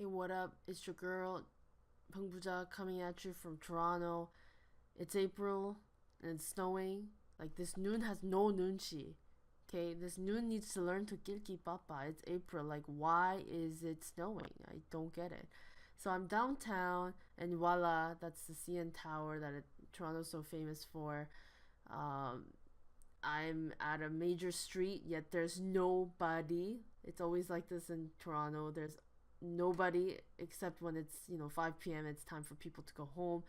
Hey, what up? It's your girl, Pungbuja, coming at you from Toronto. It's April and it's snowing. Like, this noon has no nunchi. Okay, this noon needs to learn to kilki papa. It's April. Like, why is it snowing? I don't get it. So I'm downtown, and voila, that's the CN Tower that Toronto's so famous for. Um, I'm at a major street, yet there's nobody. It's always like this in Toronto. There's nobody except when it's 5 p.m. It's time for people to go home.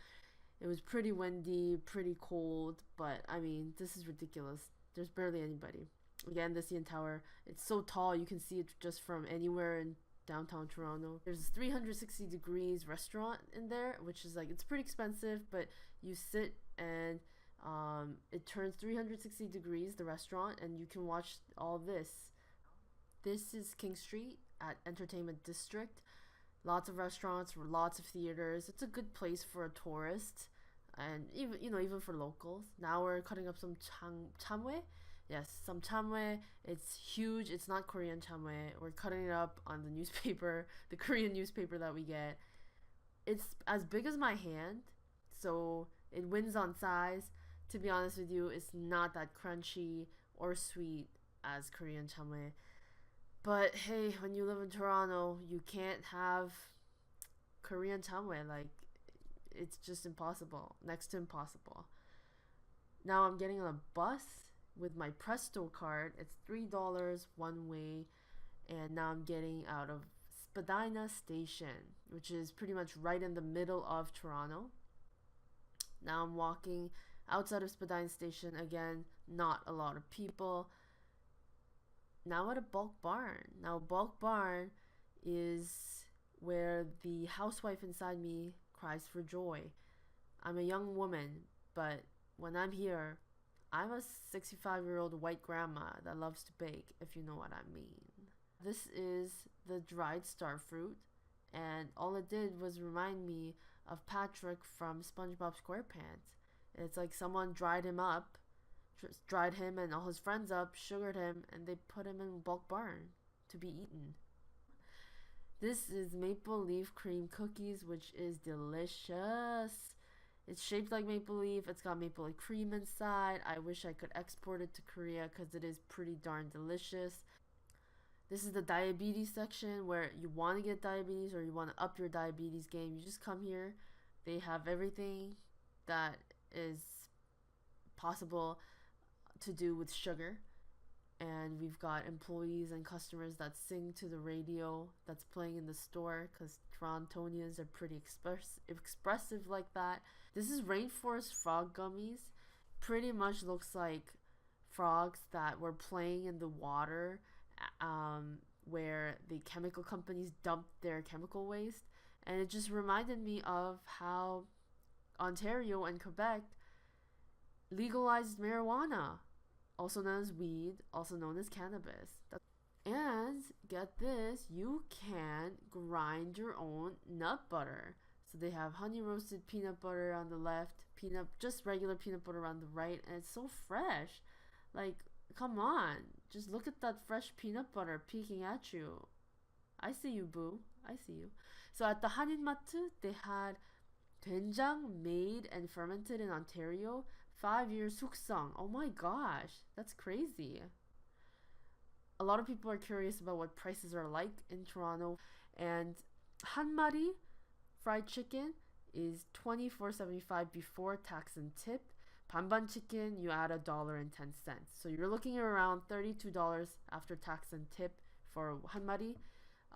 It was pretty windy, pretty cold, but I mean, this is ridiculous. There's barely anybody. Again, the CN Tower, it's so tall you can see it just from anywhere in downtown Toronto. There's a 360 degrees restaurant in there, which is like, it's pretty expensive, but you sit and it turns 360 degrees, the restaurant, and you can watch all this. This is King Street at Entertainment District. Lots of restaurants, lots of theaters. It's a good place for a tourist, and even for locals. Now we're cutting up some chamwe. Yes, some chamwe. It's huge. It's not Korean chamwe. We're cutting it up on the newspaper, the Korean newspaper that we get. It's as big as my hand, so it wins on size. To be honest with you, it's not that crunchy or sweet as Korean chamwe. But hey, when you live in Toronto, you can't have Korean chamwe. Like, it's just impossible, next to impossible. Now I'm getting on a bus with my Presto card. It's $3 one way, and now I'm getting out of Spadina Station, which is pretty much right in the middle of Toronto. Now I'm walking outside of Spadina Station again. Not a lot of people. Now at a bulk barn. Now, bulk barn is where the housewife inside me cries for joy. I'm a young woman, but when I'm here, I'm a 65-year-old white grandma that loves to bake, if you know what I mean. This is the dried starfruit, and all it did was remind me of Patrick from SpongeBob SquarePants. It's like someone dried him and all his friends up, sugared him, and they put him in bulk barn to be eaten. This is maple leaf cream cookies, which is delicious. It's shaped like maple leaf. It's got maple leaf cream inside. I wish I could export it to Korea because it is pretty darn delicious. This is the diabetes section where you want to get diabetes or you want to up your diabetes game. You just come here. They have everything that is possible to do with sugar, and we've got employees and customers that sing to the radio that's playing in the store because Torontonians are pretty expressive like that. This is rainforest frog gummies. Pretty much looks like frogs that were playing in the water where the chemical companies dumped their chemical waste, and it just reminded me of how Ontario and Quebec legalized marijuana, also known as weed, also known as cannabis. And get this, you can grind your own nut butter. So they have honey roasted peanut butter on the left, just regular peanut butter on the right, and it's so fresh. Like, come on, just look at that fresh peanut butter peeking at you. I see you, boo. I see you. So at the 한인마트, they had 된장 made and fermented in Ontario. 5-year 숙성. Oh my gosh, that's crazy. A lot of people are curious about what prices are like in Toronto, and 한 마리 fried chicken is $24.75 before tax and tip. 반반 chicken, you add $1.10. So you're looking at around $32 after tax and tip for 한 마리.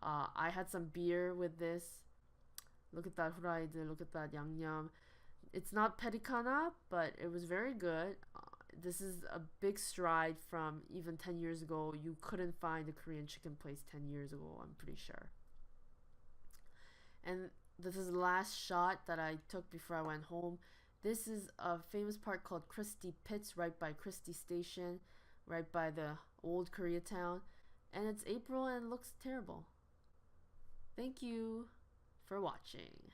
I had some beer with this. Look at that 후라이드, look at that 양념. It's not pedicana, but it was very good. This is a big stride from even 10 years ago. You couldn't find a Korean chicken place 10 years ago, I'm pretty sure. And this is the last shot that I took before I went home. This is a famous park called Christie Pitts, right by Christie Station, right by the old Koreatown. And it's April and it looks terrible. Thank you for watching.